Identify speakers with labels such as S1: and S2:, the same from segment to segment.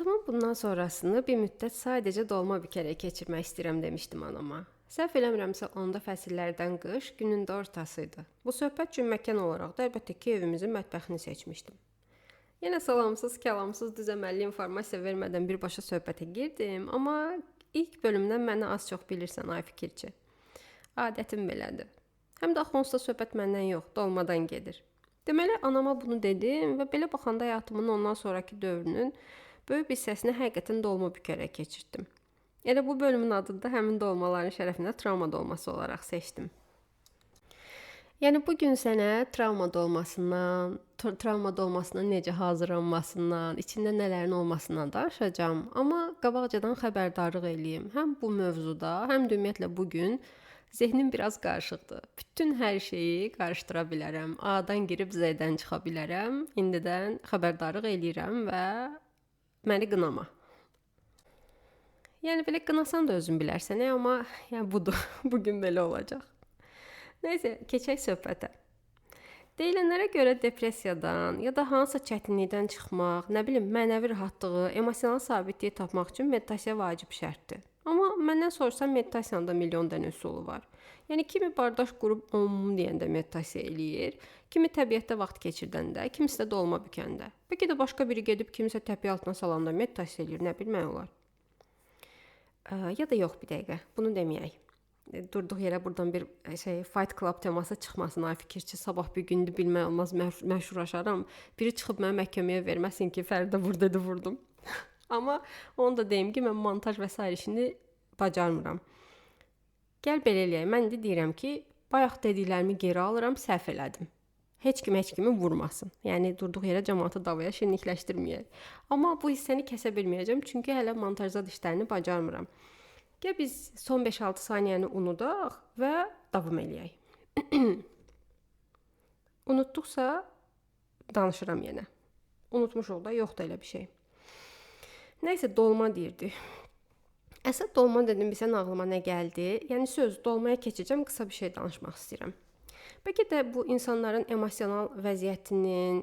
S1: Həyatımın bundan sonrasını bir müddət sadəcə dolma bükərək keçirmək istəyirəm demişdim anama. Səhv eləmirəmsə onda fəsillərdən qış, günün də ortası idi. Bu söhbət üçün məkan olaraq da əlbəttə ki, evimizin mətbəxini seçmişdim. Yenə salamsız, kəlamsız, düz əməlli informasiya vermədən birbaşa söhbətə girdim, amma ilk bölümdən məni az çox bilirsən ay fikirçi. Adətim belədir. Həm də axı onsuz da söhbət məndən yox, dolmadan gedir. Deməli, anama bunu dedim və belə baxanda həyatımın ondan sonraki dövrünün böyük bir hissəsini həqiqətən dolma bükərək keçirtdim. Elə bu bölümün adını da həmin dolmaların şərəfinə travma dolması olaraq seçdim. Yəni bu gün sənə travma dolmasının necə hazırlanmasından, içində nələrin olmasından danışacağam, amma qabaqcadan xəbərdarlıq eləyim. Həm bu mövzuda, həm də ümumiyyətlə bu gün zehnim biraz qarışıqdır. Bütün hər şeyi qarışdıra bilərəm. A-dan girib Z-dən çıxa bilərəm. İndidən xəbərdarlıq eləyirəm və məni qınama. Yəni belə qınasan da özün bilərsən, amma yəni budur. Bu gün belə olacaq. Nəysə, keçək söhbətə. Deyilənlərə görə depressiyadan ya da hansısa çətinlikdən çıxmaq, nə bilim, mənəvi rahatlığı, emosional sabitliyi tapmaq üçün meditasiya vacib şərtdir. Amma məndən sorsan meditasiyanın da milyon dənə üsulu var. Yəni kimi bardaş qurub deyəndə meditasiya eləyir, kimi təbiətdə vaxt keçirdəndə, kimisi də dolma bükəndə. Bəlkə də başqa biri gedib kimisə təpiy altına salanda meditasiya eləyir, nə bilmək olar. Ya da yox bir dəqiqə, bunu deməyək. Durduq yerə buradan bir Fight Club teması çıxmasın ay fikirçi, sabah bir gündür bilmək olmaz məşhurlaşaram. Biri çıxıb mənə məhkəməyə verməsin ki, Fəridə vurdum. Amma onu da deyim ki, mən montaj və sair işini bacarmıram. Gəl belə eləyək. Mən indi deyirəm ki, bayaq dediklərimi geri alıram, səhv elədim. Heç kimi vurmasın. Yəni durduq yerə cəmaatı davaya şirinlikləşdirməyək. Amma bu hissəni kəsə bilməyəcəm, çünki hələ montajzad işlərini bacarmıram. Gəl biz son 5-6 saniyəni unudaq və davam eləyək. Unutduqsa danışıram yenə. Unutmuşuq da, yoxdur elə bir şey. Nəysə, dolma deyirdik. Əsas dolma dedim, bilsən ağlıma nə gəldi? Yəni söz, dolmaya keçəcəm, qısa bir şey danışmaq istəyirəm. Bəlkə də bu insanların emosional vəziyyətinin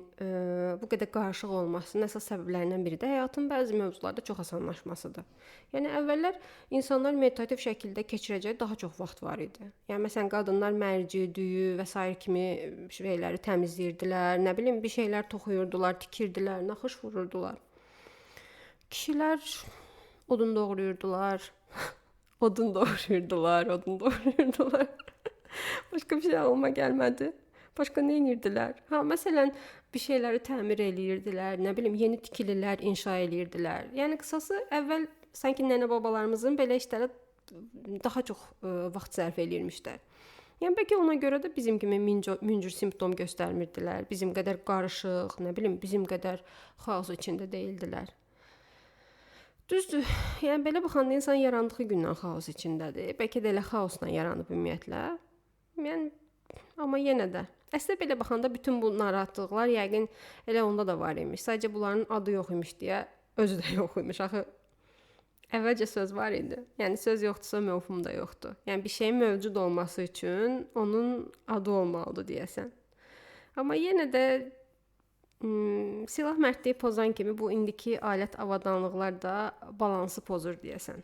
S1: bu qədər qarışıq olmasının əsas səbəblərindən biri də həyatın bəzi mövzularda çox asanlaşmasıdır. Yəni əvvəllər insanlar meditativ şəkildə keçirəcəyi daha çox vaxt var idi. Yəni məsələn qadınlar mərci, düyü və sair kimi şeyləri təmizləyirdilər, nə bilim bir şeylər toxuyurdular, tikirdilər, naxış vururdular. Kişilər odun doğrayırdılar. Odun doğrayırdılar. Başqa bir şey ağlıma gəlmədi. Başqa nə edirdilər? Məsələn, bir şeyləri təmir eləyirdilər, nə bilim, yeni tikililər inşa eləyirdilər. Yəni qısası əvvəl sanki nənə-babalarımızın belə işlərə daha çox vaxt sərf eləyirmişlər. Yəni bəlkə ona görə də bizim kimi min cür simptom göstərmirdilər. Bizim qədər qarışıq, nə bilim, bizim qədər xaos içində deyildilər. Düzdür, yəni belə baxanda insan yarandığı gündən xaos içindədir. Bəlkə də elə xaosla yaranıb ümumiyyətlə. Yəni, amma yenə də. Əslində belə baxanda bütün bu narahatlıqlar yəqin elə onda da var imiş. Sadəcə bunların adı yox imiş deyə özü də yox imiş. Axı əvvəlcə söz var idi. Yəni söz yoxdursa mövhum da yoxdur. Yəni bir şeyin mövcud olması üçün onun adı olmalıdır deyəsən. Amma yenə də silah mərdliyi pozan kimi bu indiki alət avadanlıqlar da balansı pozur deyəsən.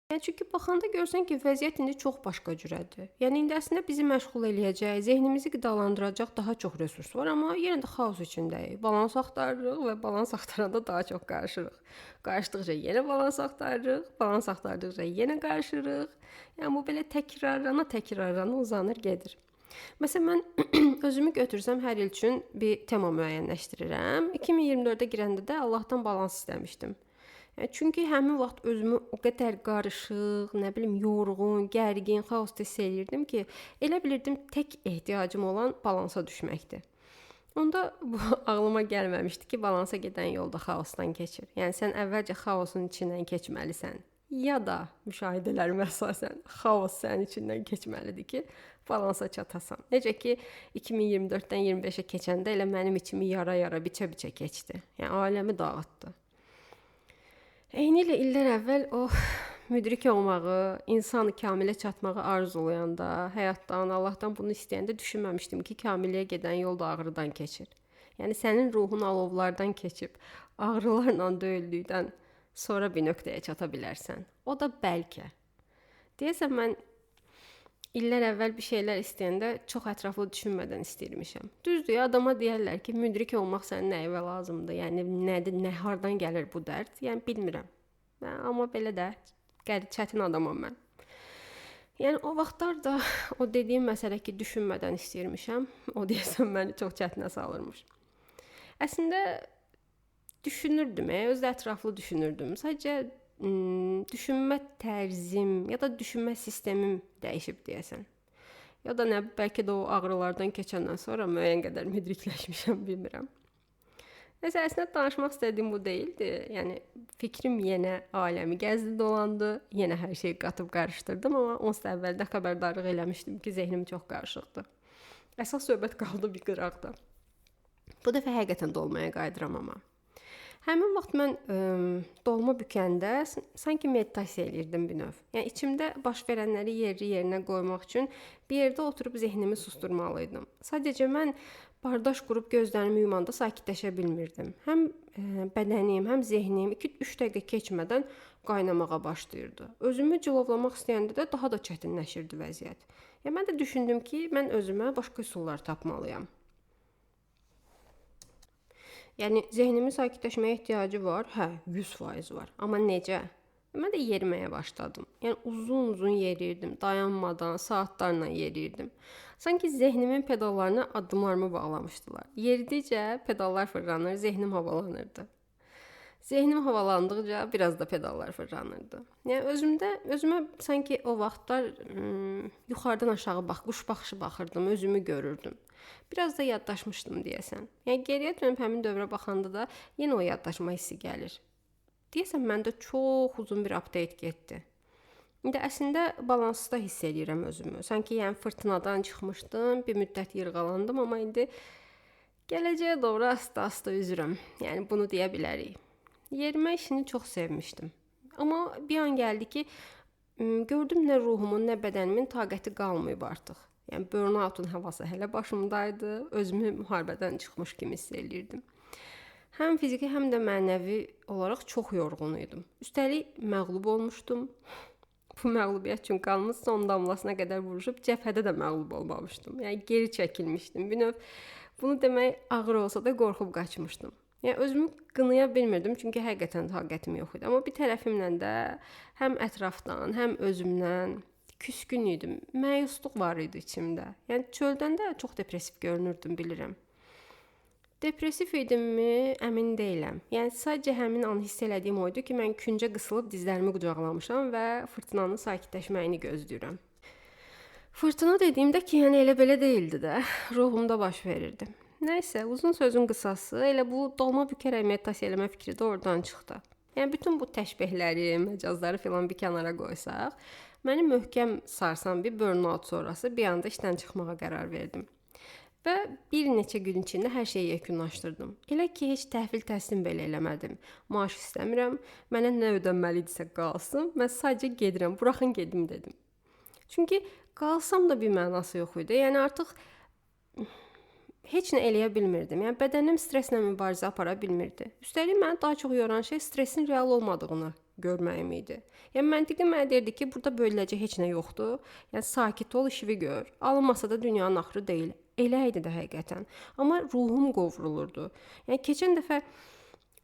S1: Yəni çünki baxanda görsən ki, vəziyyət indi çox başqa cürədir. Yəni indi əslində bizi məşğul eləyəcək, zehnimizi qidalandıracaq daha çox resurs var, amma yenə də xaos içindəyik. Balans axtarırıq və balans axtaranda daha çox qarışırıq. Qarışdıqca yenə balans axtarırıq, balans axtardıqca yenə qarışırıq. Yəni bu belə təkrarlana uzanır gedir. Məsələn, mən özümü götürsəm hər il üçün bir tema müəyyənləşdirirəm. 2024-də girəndə də Allahdan balans istəmişdim. Çünki həmin vaxt özümü o qədər qarışıq, nə bilim, yorğun, gərgin, xaosda hiss eləyirdim ki, elə bilirdim tək ehtiyacım olan balansa düşməkdir. Onda bu ağlıma gəlməmişdi ki, balansa gedən yolda xaosdan keçir. Yəni sən əvvəlcə xaosun içindən keçməlisən. Ya da müşahidələrimə əsasən xaos sənin içindən keçməlidir ki, balansa çatasan. Necə ki 2024-dən 25-ə keçəndə elə mənim içimi yara-yara, biçə-biçə keçdi. Yəni aləmi dağıtdı. Eynilə illər əvvəl o müdrik olmağı, insan kamilə çatmağı arzulayanda, həyatdan, Allahdan bunu istəyəndə düşünməmişdim ki, kamilliyə gedən yol da ağrıdan keçir. Yəni sənin ruhun alovlardan keçib ağrılarla döyüldükdən sonra bir nöqtəyə çata bilərsən. O da bəlkə. Deyəsən mən illər əvvəl bir şeylər istəyəndə çox ətraflı düşünmədən istəyirmişəm. Düzdür, adama deyərlər ki, müdrik olmaq sənin nəyinə lazımdır? Yəni nədir, hardan gəlir bu dərd? Yəni bilmirəm. Amma belə də çətin adamam mən. Yəni o vaxtlar da o dediyim məsələ ki, düşünmədən istəyirmişəm. O deyəsən məni çox çətinə salırmış. Əslində düşünürdüm, özü ətraflı düşünürdüm. Sadəcə düşünmə tərzim ya da düşünmə sistemim dəyişib deyəsən. Ya da nə, bəlkə də o ağrılardan keçəndən sonra müəyyən qədər müdrikləşmişəm, bilmirəm. Nəsə, əslində danışmaq istədiyim bu deyildi. Yəni fikrim yenə aləmi gəzdi dolandı, yenə hər şeyi qatıb qarışdırdım, amma onsuz da əvvəldə xəbərdarlıq eləmişdim ki, zehnim çox qarışıqdır. Əsas söhbət qaldı bir qıraqda. Bu dəfə həqiqətən dolmaya qayıdıram amma. Həmin vaxt mən dolma bükəndə sanki meditasiya eləyirdim bir növ. Yəni içimdə baş verənləri yerinə qoymaq üçün bir yerdə oturub zehnimi susturmalıydım. Sadəcə mən bardaş qurub gözlərimi yumanda sakitləşə bilmirdim. Həm bədənim, həm zehnim 2-3 dəqiqə keçmədən qaynamağa başlayırdı. Özümü cilovlamaq istəyəndə də daha da çətinləşirdi vəziyyət. Yəni mən də düşündüm ki, mən özümə başqa üsullar tapmalıyam. Yəni zehnimin sakitləşməyə ehtiyacı var? Hə, 100% var. Amma necə? Mən də yeriməyə başladım. Yəni uzun yerirdim, dayanmadan, saatlarla yerirdim. Sanki zehnimin pedallarına addımlarımı bağlamışdılar. Yeridikcə pedallar fırlanır, zehnim havalanırdı. Zehnim havalandıqca biraz da pedallar fırlanırdı. Yəni özümə sanki o vaxtlar yuxarıdan aşağı quş baxışı baxırdım, özümü görürdüm. Biraz da yaddaşmışdım deyəsən. Yəni geriyə dönüb həmin dövrə baxanda da yenə o yaddaşma hissi gəlir. Deyəsən məndə çox uzun bir update getdi. İndi əslində balansda hiss edirəm özümü. Sanki yəni fırtınadan çıxmışdım, bir müddət yırğalandım, amma indi gələcəyə doğru asta-asta üzürəm. Yəni bunu deyə bilərik. Yerimə işini çox sevmişdim. Amma bir an gəldi ki, gördüm nə ruhumun, nə bədənimin taqəti qalmayıb artıq. Yəni burnoutun havası hələ başımdaydı. Özümü müharibədən çıxmış kimi hiss eləyirdim. Həm fiziki, həm də mənəvi olaraq çox yorğun idim. Üstəlik məğlub olmuşdum. Bu məğlubiyyət üçün qanımın son damlasına qədər vuruşub cəbhədə də məğlub olmamışdım. Yəni geri çəkilmişdim. Bir növ bunu demək ağır olsa da qorxub qaçmışdım. Yəni özümü qınaya bilmirdim, çünki həqiqətən taqətim yox idi. Amma bir tərəfimlə də həm ətrafdan, həm özümdən küskün idim. Məyusluq var idi içimdə. Yəni çöldən də çox depressiv görünürdüm, bilirəm. Depressiv idimmi, əmin deyiləm. Yəni sadəcə həmin an hiss elədiyim o idi ki, mən küncə qısılıb dizlərimi qucaqlamışam və fırtınanın sakitləşməyini gözləyirəm. Fırtına dediyimdə ki, yəni elə belə deyildi də. Ruhumda baş verirdi. Nəysə, uzun sözün qısası, elə bu dolma bükərək meditasiya eləmə fikri də oradan çıxdı. Yəni bütün bu təşbehləri, məcazları filan bir kənara qoysaq, məni möhkəm sarsan bir burnout sonrası bir anda işdən çıxmağa qərar verdim. Və bir neçə gün içində hər şeyi yekunlaşdırdım. Elə ki, heç təhvil təslim belə eləmədim. Maaş istəmirəm, mənə nə ödənməlidirsə qalsın, mən sadəcə gedirəm, buraxın gedim dedim. Çünki qalsam da bir mənası yox idi. Yəni artıq heç nə eləyə bilmirdim. Yəni bədənim stresslə mübarizə apara bilmirdi. Üstəlik məni daha çox yoran şey stressin real olmadığını görməyim idi. Yəni məntiqi mənə deyirdi ki, burada bölünəcək heç nə yoxdur. Yəni sakit ol, işini gör. Alınmasa da dünyanın axırı deyil. Elə idi də həqiqətən. Amma ruhum qovrulurdu. Yəni keçən dəfə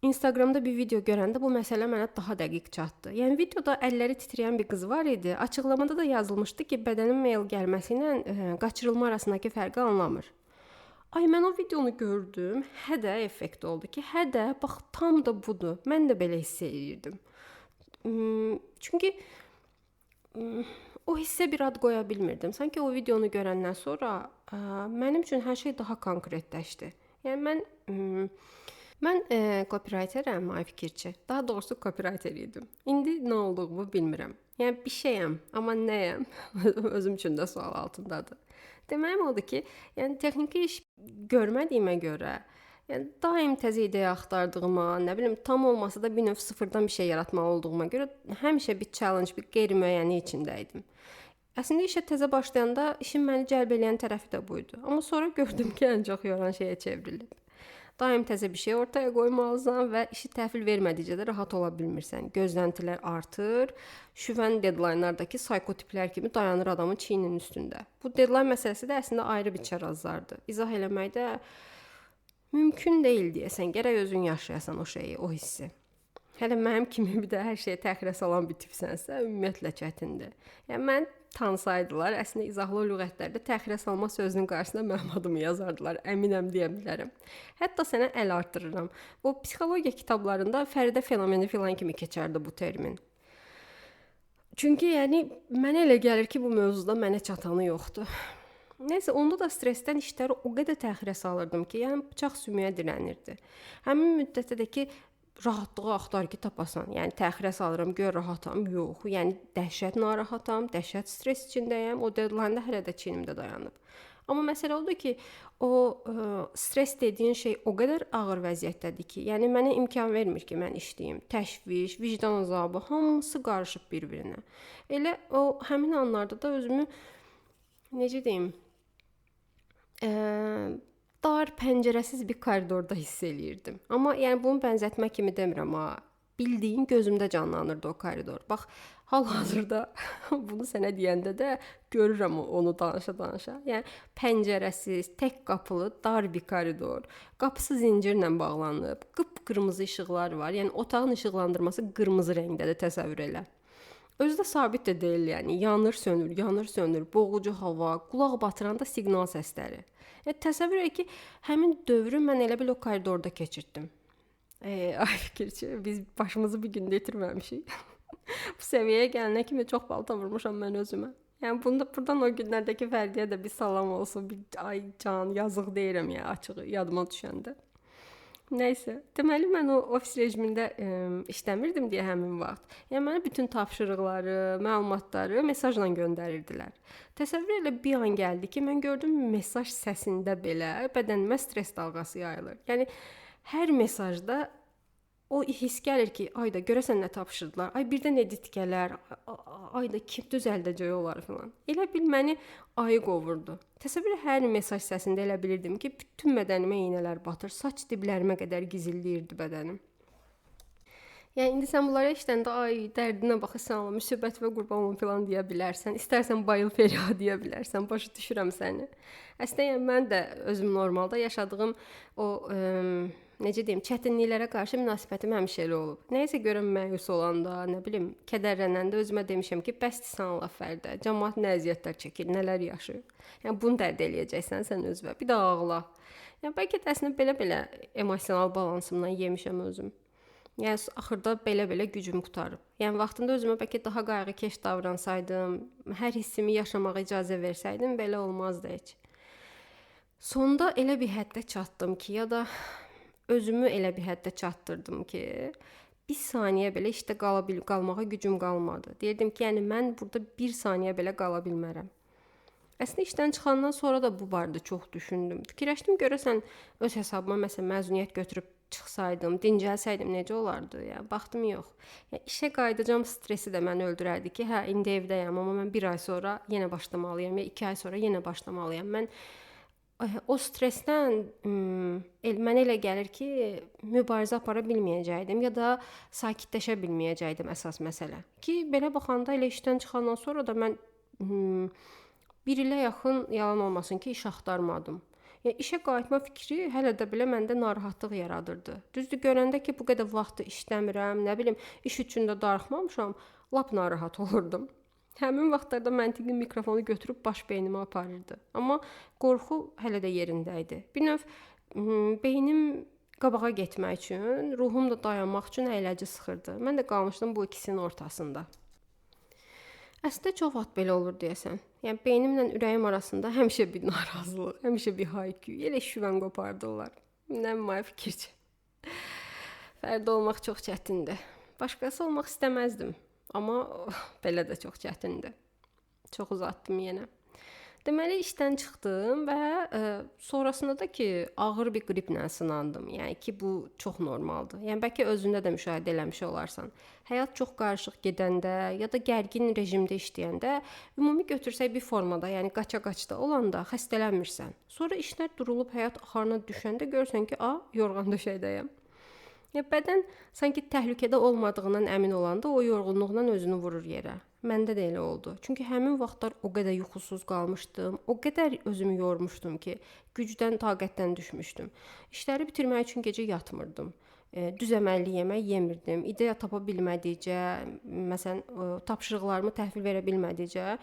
S1: Instagramda bir video görəndə bu məsələ mənə daha dəqiq çatdı. Yəni videoda əlləri titrəyən bir qız var idi. Açıqlamada da yazılmışdı ki, bədənin mail gəlməsi ilə qaçırılma arasındakı fərqi anlamır. Ay, mən o videonu gördüm. Hə də effekt oldu ki, hə də, bax tam da budur. Mən də belə hiss edirdim. Çünki o hissə bir ad qoya bilmirdim. Sanki o videonu görəndən sonra mənim üçün hər şey daha konkretləşdi. Yəni mən copywriterəm, ay fikirçi. Daha doğrusu copywriter idim. İndi nə olduğumu bilmirəm. Yəni bir şeyəm, amma nəyəm? Özüm üçün də sual altındadır. Deməyim odur ki, yəni texniki iş görmədiyimə görə, yəni daim təzə ideya axtardığıma, nə bilim, tam olmasa da bir növ sıfırdan bir şey yaratmalı olduğuma görə həmişə bir challenge, bir qeyri-müəyyənlik içində idim. Əslində işə təzə başlayanda işin məni cəlb edən tərəfi də buydu. Amma sonra gördüm ki, ən çox yoran şeyə çevrilib. Daim təzə bir şey ortaya qoymalısan və işi təhvil vermədikcə də rahat ola bilmirsən. Gözləntilər artır, şüvən deadline-lardakı psixotiplər kimi dayanır adamın çiyninin üstündə. Bu deadline məsələsi də əslində ayrı bir çarazlardır. İzah eləmək də mümkün deyil deyəsən. Gərək özün yaşayasan o şeyi, o hissi. Hələ mənim kimi bir də hər şeyə təxirə salan bir tipsənsə, ümumiyyətlə çətindir. Yəni mən tanısaydılar, əslində izahlı lüğətlərdə təxirə salma sözünün qarşısına mənim adımı yazardılar. Əminəm deyə bilərəm. Hətta sənə əl artırıram. O psixologiya kitablarında Fəridə fenomeni filan kimi keçərdi bu termin. Çünki yəni mənə elə gəlir ki, bu mövzuda mənə çatanı yoxdur. Nəysə, onda da stressdən işləri o qədər təxirə salırdım ki, yəni bıçaq sümüyə dirənirdi. Həmin müddətdə də ki, rahatlığı axtar ki, tapasan. Yəni təxirə salıram, gör rahatam. Yox, yəni dəhşət narahatam, dəhşət stress içindəyəm. O deadline-da hələ də çiynimdə dayanıb. Amma məsələ odur ki, o stress dediyin şey o qədər ağır vəziyyətdədir ki, yəni mənə imkan vermir ki, mən işləyim. Təşviş, vicdan azabı, hamısı qarışıb bir-birinə. Elə o həmin anlarda da özümü necə deyim, dar, pəncərəsiz bir koridorda hiss eləyirdim. Amma yəni bunu bənzətmə kimi demirəm ha. Bildiyin gözümdə canlanırdı o koridor. Bax, hal-hazırda bunu sənə deyəndə də görürəm onu danışa-danışa. Yəni pəncərəsiz, tək qapılı, dar bir koridor. Qapısı zəncirlə bağlanıb, qıpqırmızı işıqlar var. Yəni otağın işıqlandırması qırmızı rəngdədir, təsəvvür elə. Özü də sabit də deyil, yəni yanır, sönür, yanır, sönür, boğucu hava, qulaq batıranda siqnal səsləri. Təsəvvür et ki, həmin dövrü mən elə bil o koridorda keçirtdim. Ay fikirçi, biz başımızı bir gündə itirməmişik. Bu səviyyəyə gələnə kimi çox balta vurmuşam mən özümə. Yəni buradan o günlərdəki Fərdiyə də bir salam olsun, bir ay can, yazıq deyirəm ya, açığı yadıma düşəndə. Nəysə, deməli mən o ofis rejimində işləmirdim deyə həmin vaxt. Yəni mənə bütün tapşırıqları, məlumatları mesajla göndərirdilər. Təsəvvür elə bir an gəldi ki, mən gördüm mesaj səsində belə bədənimə stress dalğası yayılır. Yəni hər mesajda o hiss gəlir ki, ayda görəsən nə tapşırdılar, ay birdən edit gələr, ayda kim düzəldəcək olar filan. Elə bil məni ayı qovurdu. Təsəvvür hər mesaj səsində elə bilirdim ki, bütün bədənimə iynələr batır, saç diblərimə qədər gizilləyirdi bədənim. Yəni indi sən bunlara işləndə ay dərdinə bax, sən Allah, müsibət və qurban olun filan deyə bilərsən. İstərsən bayıl fəryad deyə bilərsən. Başa düşürəm səni. Əslində yəni mən də özüm normalda yaşadığım o necə deyim, çətinliklərə qarşı münasibətim həmişə elə olub. Nəysə görəm məyus olanda, nə bilim, kədərlənəndə özümə demişəm ki, bəsdir sən Allah Fərdə. Cəmaət nə əziyyətlər çəkir, nələr yaşayır. Yəni bunu dərd eləyəcəksən sən özünə. Bir də ağla. Yəni bəlkə də əslində belə-belə emosional balansımdan yemişəm özüm. Yəni axırda belə-belə gücüm qurtarıb. Yəni vaxtında özümə bəlkə daha qayğıkeş davransaydım, hər hissimi yaşamağa icazə versəydim, belə olmazdı heç. Sonda elə bir həddə çatdım ki, ya da özümü elə bir həddə çatdırdım ki, bir saniyə belə işdə qalmağa gücüm qalmadı. Deyirdim ki, yəni mən burada bir saniyə belə qala bilmərəm. Əslində işdən çıxandan sonra da bu barədə çox düşündüm. Fikirləşdim, görəsən öz hesabıma məsələn məzuniyyət götürüb çıxsaydım, dincəlsəydim necə olardı? Ya baxdım yox. Ya işə qayıdacağım stresi də məni öldürərdi ki, hə indi evdəyəm, amma mən 1 ay sonra yenə başlamalıyam, ya 2 ay sonra yenə başlamalıyam. Mən o stressdən mənə elə gəlir ki, mübarizə apara bilməyəcəydim ya da sakitləşə bilməyəcəydim əsas məsələ. Ki belə baxanda elə işdən çıxandan sonra da mən 1 ilə yaxın yalan olmasın ki, iş axtarmadım. Yəni işə qayıtma fikri hələ də belə məndə narahatlıq yaradırdı. Düzdür, görəndə ki, bu qədər vaxtı işləmirəm, nə bilim, iş üçün də darıxmamışam, lap narahat olurdum. Həmin vaxtlarda məntiqin mikrofonu götürüb baş beynimə aparırdı. Amma qorxu hələ də yerində idi. Bir növ beynim qabağa getmək üçün, ruhum da dayanmaq üçün əyləci sıxırdı. Mən də qalmışdım bu ikisinin ortasında. Əslində çox vaxt belə olur deyəsən. Yəni beynimlə ürəyim arasında həmişə bir narazılıq, həmişə bir hay-küy, elə şüvən qopardırlar. Nə mənim fikircə. Fərdi olmaq çox çətindir. Başqası olmaq istəməzdim, amma belə də çox çətindir. Çox uzatdım yenə. Deməli işdən çıxdım və sonrasında da ki, ağır bir qriplə sınandım. Yəni ki, bu çox normaldır. Yəni bəlkə özündə də müşahidə eləmiş olarsan. Həyat çox qarışıq gedəndə ya da gərgin rejimdə işləyəndə, ümumi götürsək bir formada, yəni qaça-qaçda olanda xəstələnmirsən. Sonra işlər durulub həyat axarına düşəndə görürsən ki, yorğan döşəkdəyəm. Ya bədən sanki təhlükədə olmadığından əmin olanda o yorğunluqla özünü vurur yerə. Məndə də elə oldu. Çünki həmin vaxtlar o qədər yuxusuz qalmışdım, o qədər özümü yormuşdum ki, gücdən, taqətdən düşmüşdüm. İşləri bitirmək üçün gecə yatmırdım. Düz əməlli yemək yemirdim. İdeya tapa bilmədikcə, məsələn, tapşırıqlarımı təhvil verə bilmədikcə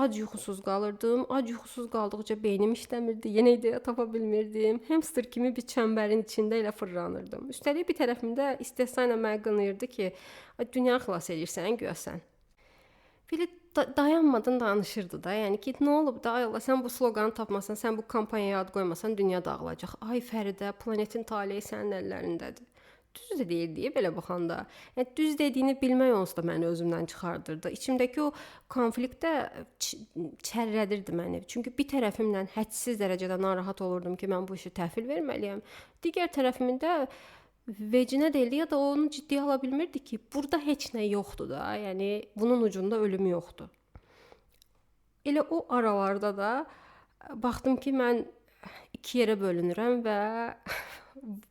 S1: ac yuxusuz qalırdım. Ac yuxusuz qaldıqca beynim işləmirdi. Yenə ideya tapa bilmirdim. Hamster kimi bir çəmbərin içində elə fırlanırdım. Üstəlik bir tərəfimdə istehza ilə mənə qınayırdı ki, dünyanı xilas edirsən, güya sən. Belə dayanmadan danışırdı da. Yəni ki, nə olub da? Ay Allah, sən bu sloqanı tapmasan, sən bu kampaniyaya ad qoymasan dünya dağılacaq. Ay Fəridə, planetin taleyi sənin əllərindədir. Düz də deyil deyə belə baxanda. Yəni düz dediyini bilmək onsuz da məni özümdən çıxardırdı. İçimdəki o konflikt də çərrədirdi məni. Çünki bir tərəfimlə hədsiz dərəcədə narahat olurdum ki, mən bu işi təhvil verməliyəm. Digər tərəfimin də vecinə deyildi ya da onu ciddiyə ala bilmirdi ki, burada heç nə yoxdur da. Yəni bunun ucunda ölüm yoxdur. Elə o aralarda da baxdım ki, mən iki yerə bölünürəm və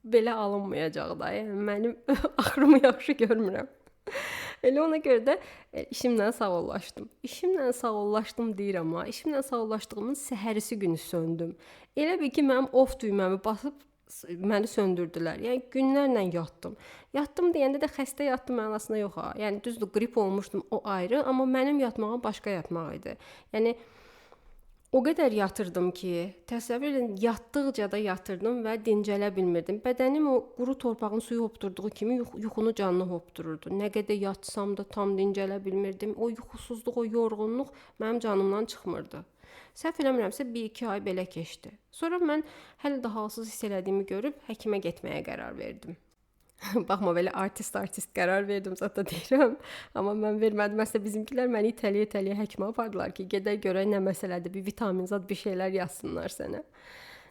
S1: belə alınmayacaq da. Yəni mənim axırımı yaxşı görmürəm. Elə ona görə də işimlə sağollaşdım. İşimlə sağollaşdım deyirəm amma, işimlə sağollaşdığımın səhərisi günü söndüm. Elə bil ki, mənim off düyməmi basıb məni söndürdülər. Yəni günlərlə yatdım. Yatdım deyəndə də xəstə yatdım mənasında yox ha. Yəni düzdür, qrip olmuşdum, o ayrı, amma mənim yatmağım başqa yatmaq idi. Yəni o qədər yatırdım ki, təsəvvür edin, yatdıqca da yatırdım və dincələ bilmirdim. Bədənim o quru torpağın suyu hopturduğu kimi yuxunu canlı hoptururdu. Nə qədər yatsam da tam dincələ bilmirdim. O yuxusuzluq, o yorğunluq mənim canımdan çıxmırdı. Səhv eləmirəmsə 1-2 ay belə keçdi. Sonra mən hələ də halsız hiss elədiyimi görüb həkimə getməyə qərar verdim. Baxma, belə artist qərar verdim zətdə deyirəm. Amma mən vermədim. Məsələn, bizimkilər məni itəliyə həkimə apardılar ki, gedək görək nə məsələdir, bir vitamin zad bir şeylər yazsınlar sənə.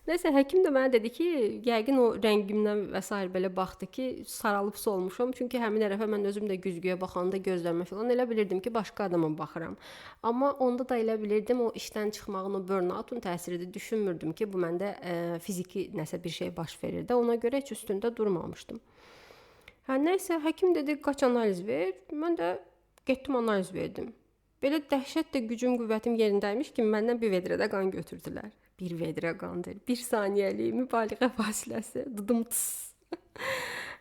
S1: Nəsə, həkim də mənə dedi ki, yəqin o rəngimdən və s. belə baxdı ki, saralıb solmuşam. Çünki həmin tərəfə mən özüm də güzgüyə baxanda gözləmə falan elə bilirdim ki, başqa adama baxıram. Amma onda da elə bilirdim o işdən çıxmağın, o burnoutun təsiridir. Düşünmürdüm ki, bu məndə fiziki nəsə bir şey baş verir də. Ona görə heç üstündə durmamışdım. Nəysə, həkim dedi, qaç analiz ver. Mən də getdim analiz verdim. Belə dəhşət də gücüm, qüvvətim yerindəymiş ki, məndən bir vedrədə qan götürdülər. Bir vedrə qandır. 1 saniyəlik mübaliğə fasiləsi. Dıdım tıs.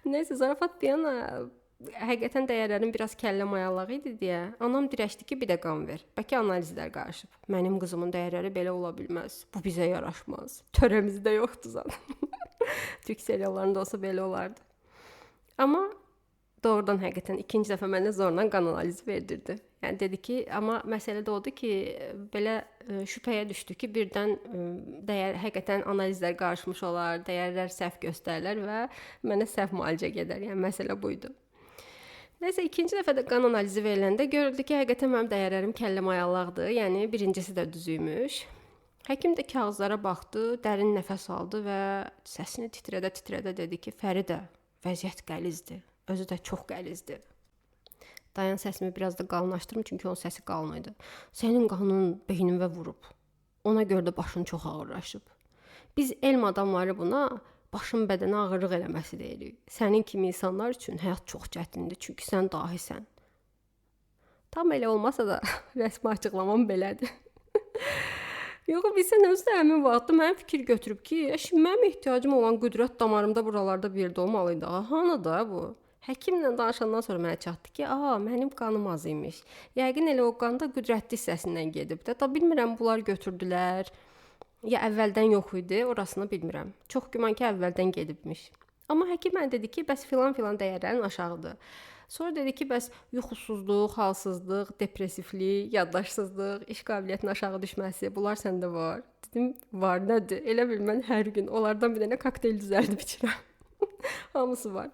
S1: Nəysə, zarafat bir yana, həqiqətən dəyərlərim biraz kəllə mayallağı idi deyə anam dirəşdi ki, bir də qan ver. Bəlkə analizlər qarışıb. Mənim qızımın dəyərləri belə ola bilməz. Bu bizə yaraşmaz. Törəmizdə yoxdur zaten. Türk seriallarında olsa belə olardı. Amma doğrudan həqiqətən ikinci dəfə mənə zorla qan analizi verdirdi. Yəni dedi ki, amma məsələ də odur ki, belə şübhəyə düşdü ki, birdən həqiqətən analizlər qarışmış olar, dəyərlər səhv göstərilər və mənə səhv müalicə gedər. Yəni məsələ buydu. Nəysə, ikinci dəfə də qan analizi veriləndə görüldü ki, həqiqətən mənim dəyərlərim kəllə mayallaqdır. Yəni birincisi də düzüymüş. Həkim də kağızlara baxdı, dərin nəfəs aldı və səsini titrədə dedi ki, Fəridə, vəziyyət qəlizdir. Özü də çox qəlizdir. Dayan, səsimi biraz da qalınlaşdırım, çünki onun səsi qalın idi. Sənin qanın beynimə vurub. Ona görə də başın çox ağırlaşıb. Biz elm adamları buna başın bədənə ağırlıq eləməsi deyirik. Sənin kimi insanlar üçün həyat çox çətindir, çünki sən dahisən. Tam elə olmasa da rəsmi açıqlamam belədir. Yox, bilsən özü də həmin vaxtda mənim fikir götürüb ki, şimdi mənim ehtiyacım olan qüdrət damarımda buralarda bir yerdə olmalıydı. Hanı da bu? Həkimlə danışandan sonra mənə çatdı ki, mənim qanım az imiş. Yəqin elə o qan da qüdrətli hissəsindən gedib də. Da bilmirəm, bunlar götürdülər. Ya əvvəldən yox idi, orasını bilmirəm. Çox güman ki, əvvəldən gedibmiş. Amma həkim mənə dedi ki, bəs filan dəyərlərin aşağıdır. Sonra dedi ki, bəs yuxusuzluq, halsızlıq, depressivlik, yaddaşsızlıq, iş qabiliyyətinin aşağı düşməsi, bunlar səndə var. Dedim, var, nədir? Elə bil mən hər gün onlardan bir dənə kokteyl düzəldib içirəm. Hamısı var.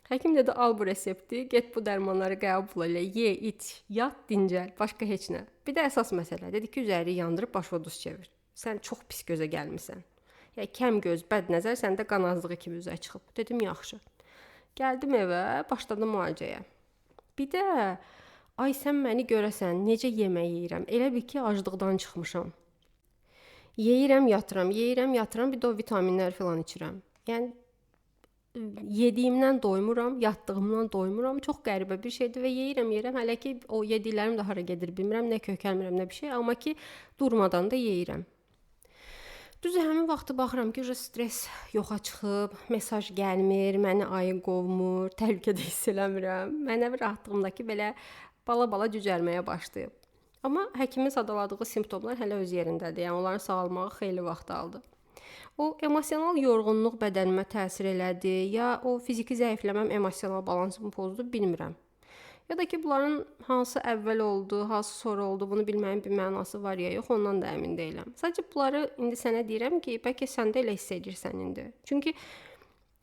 S1: Həkim dedi, al bu resepti, get bu dərmanları qəbul elə, ye, iç, yat, dincəl, başqa heç nə. Bir də əsas məsələ, dedi ki, üzəri yandırıb başa duz çevir. Sən çox pis gözə gəlmisən. Yəni kəm göz, bəd nəzər səndə qan azlığı kimi üzə çıxıb. Dedim, yaxşı. Gəldim evə, başladım müalicəyə. Bir də ay sən məni görəsən, necə yemək yeyirəm? Elə bil ki, aclıqdan çıxmışam. Yeyirəm, yatıram, bir də o vitaminlər filan içirəm. Yəni yediyimdən doymuram, yatdığımdan doymuram. Çox qəribə bir şeydir və yeyirəm. Hələ ki o yediklərim də hara gedir bilmirəm, nə kökəlmirəm, nə bir şey, amma ki durmadan da yeyirəm. Düzdür, həmin vaxtı baxıram ki, stres yoxa çıxıb, mesaj gəlmir, məni ayı qovmur, təhlükədə hiss eləmirəm. Mənəvi rahatlığımdakı belə bala-bala cücərməyə başlayıb. Amma həkimin sadaladığı simptomlar hələ öz yerindədir. Yəni onların sağalmağı xeyli vaxt aldı. O emosional yorğunluq bədənimə təsir elədi, ya o fiziki zəifləməm emosional balansımı pozdu, bilmirəm. Ya da ki, bunların hansı əvvəl oldu, hansı sonra oldu, bunu bilməyin bir mənası var ya yox, ondan da əmin deyiləm. Sadəcə bunları indi sənə deyirəm ki, bəlkə sən də elə hiss edirsən indi. Çünki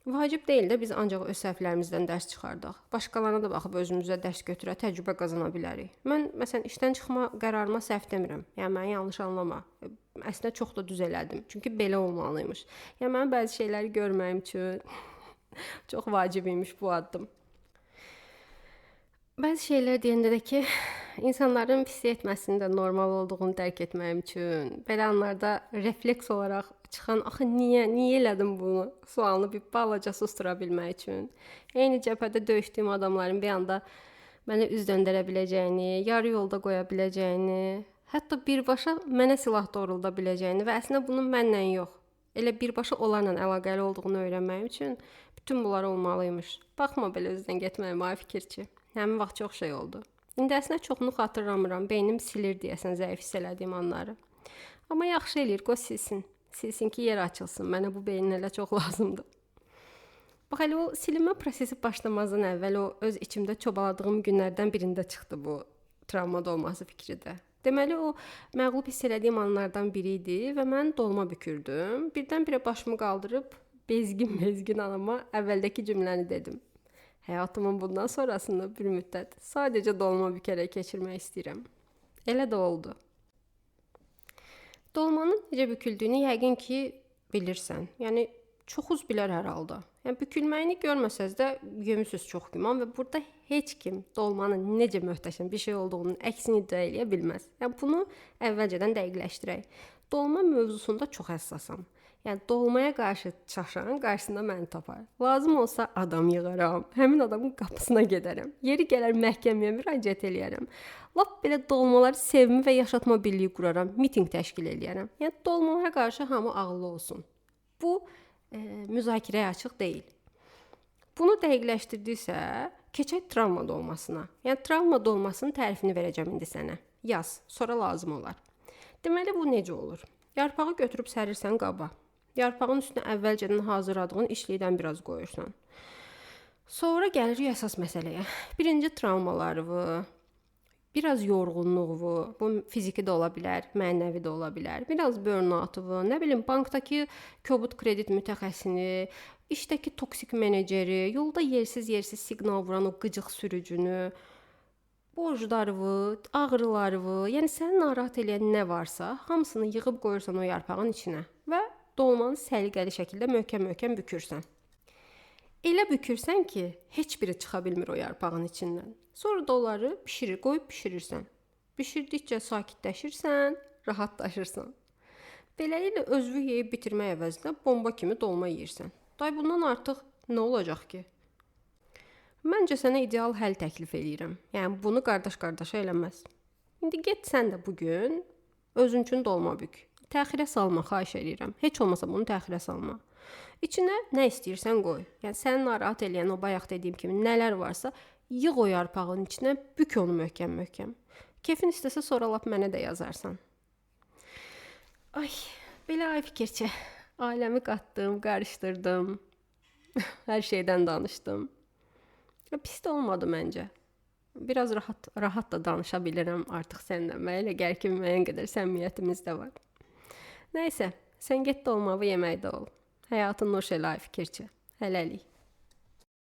S1: vacib deyil də biz ancaq öz səhvlərimizdən dərs çıxardaq. Başqalarına da baxıb özümüzə dərs götürə, təcrübə qazana bilərik. Mən məsələn işdən çıxma qərarıma səhv demirəm. Yəni məni yanlış anlama. Əslində çox da düz elədim. Çünki belə olmalıymış. Yəni mən bəzi şeyləri görməyim üçün çox vacib imiş bu addım. Bəzi şeylər deyəndə də ki, insanların pis etməsinin də normal olduğunu dərk etməyim üçün, belə anlarda refleks olaraq çıxan, axı niyə elədim bunu sualını bir balaca sustura bilmək üçün. Eyni cəbhədə döyüşdüyüm adamların bir anda mənə üz döndərə biləcəyini, yarı yolda qoya biləcəyini, hətta birbaşa mənə silah doğrulda biləcəyini və əslində bunun mənlə yox, elə birbaşa onlarla əlaqəli olduğunu öyrənməyim üçün bütün bunlar olmalıymış. Baxma belə üzdən getməyimə fikirçi. Həmin vaxt çox şey oldu. İndi əslində çoxunu xatırlamıram. Beynim silir deyəsən zəif hiss elədiyim anları. Amma yaxşı eləyir, qoy silsin. Silsin ki, yer açılsın. Mənə bu beynin elə çox lazımdır. Bax, elə o silinmə prosesi başlamazdan əvvəl o öz içimdə çobaladığım günlərdən birində çıxdı bu travmada olması fikri də. Deməli, o məğlub hiss elədiyim anlardan biri idi və mən dolma bükürdüm. Birdən-birə başımı qaldırıb bezgin anama əvvəldəki cümləni dedim. Həyatımın bundan sonrasında bir müddət sadəcə dolma bükərək keçirmək istəyirəm. Elə də oldu. Dolmanın necə büküldüyünü yəqin ki bilirsən. Yəni çoxuz bilər hər halda. Yəni bükülməyini görməsəz də görmüsüz çox güman və burada heç kim dolmanın necə möhtəşəm bir şey olduğunun əksini iddia eləyə bilməz. Yəni bunu əvvəlcədən dəqiqləşdirək. Dolma mövzusunda çox həssasam. Yəni dolmaya qarşı çaşan qarşısında məni tapar. Lazım olsa adam yığaram, həmin adamın qapısına gedərəm. Yeri gələr məhkəməyə müraciət eləyərəm. Lap belə dolmaları sevimi və yaşatma birliyi quraram, mitinq təşkil eləyərəm. Yəni dolmalara qarşı hamı ağıllı olsun. Bu müzakirəyə açıq deyil. Bunu dəqiqləşdirdiksə, keçək travma dolmasına. Yəni travma dolmasının tərifini verəcəm indi sənə. Yaz, sonra lazım olar. Deməli bu necə olur? Yarpağı götürüb sərirsən qaba. Yarpağın üstünə əvvəlcədən hazırladığın işlikdən biraz qoyursan. Sonra gəlirik əsas məsələyə. Birinci travmalarını, biraz yorğunluğu, bu fiziki də ola bilər, mənəvi də ola bilər. Biraz burnout-u, nə bilim, bankdakı kobud kredit mütəxəssisini, işdəki toksik meneceri, yolda yersiz siqnal vuran o qıcıq sürücünü, borclarını, ağrılarını, yəni səni narahat edən nə varsa, hamısını yığıb qoyursan o yarpağın içinə və dolmanı səliqəli şəkildə möhkəm bükürsən. Elə bükürsən ki, heç biri çıxa bilmir o yarpağın içindən. Sonra da onları qoyub bişirirsən. Bişirdikcə sakitləşirsən, rahatlaşırsan. Beləliklə özünü yeyib bitirmək əvəzinə bomba kimi dolma yeyirsən. Day bundan artıq nə olacaq ki? Məncə sənə ideal həll təklif edirəm. Yəni bunu qardaş-qardaşa eləməz. İndi get sən də bugün özün üçün dolma bük. Təxirə salma, xahiş edirəm. Heç olmasa bunu təxirə salma. İçinə nə istəyirsən qoy. Yəni səni narahat eləyən o bayaq dediyim kimi nələr varsa, yığ o yarpağın içinə, bük onu möhkəm. Kefin istəsə sonra lap mənə də yazarsan. Ay, belə fikirçi. Ailəmi qatdım, qarışdırdım. Hər şeydən danışdım. Pis də olmadı məncə. Biraz rahat da danışa bilirəm artıq səndən. Mənə elə gəlir ki, müəyyən qədər səmimiyyətimiz də var. Nəysə, sən get dolmağı yeməkdə ol. Həyatın nuş elə fikirçi. Hələlik.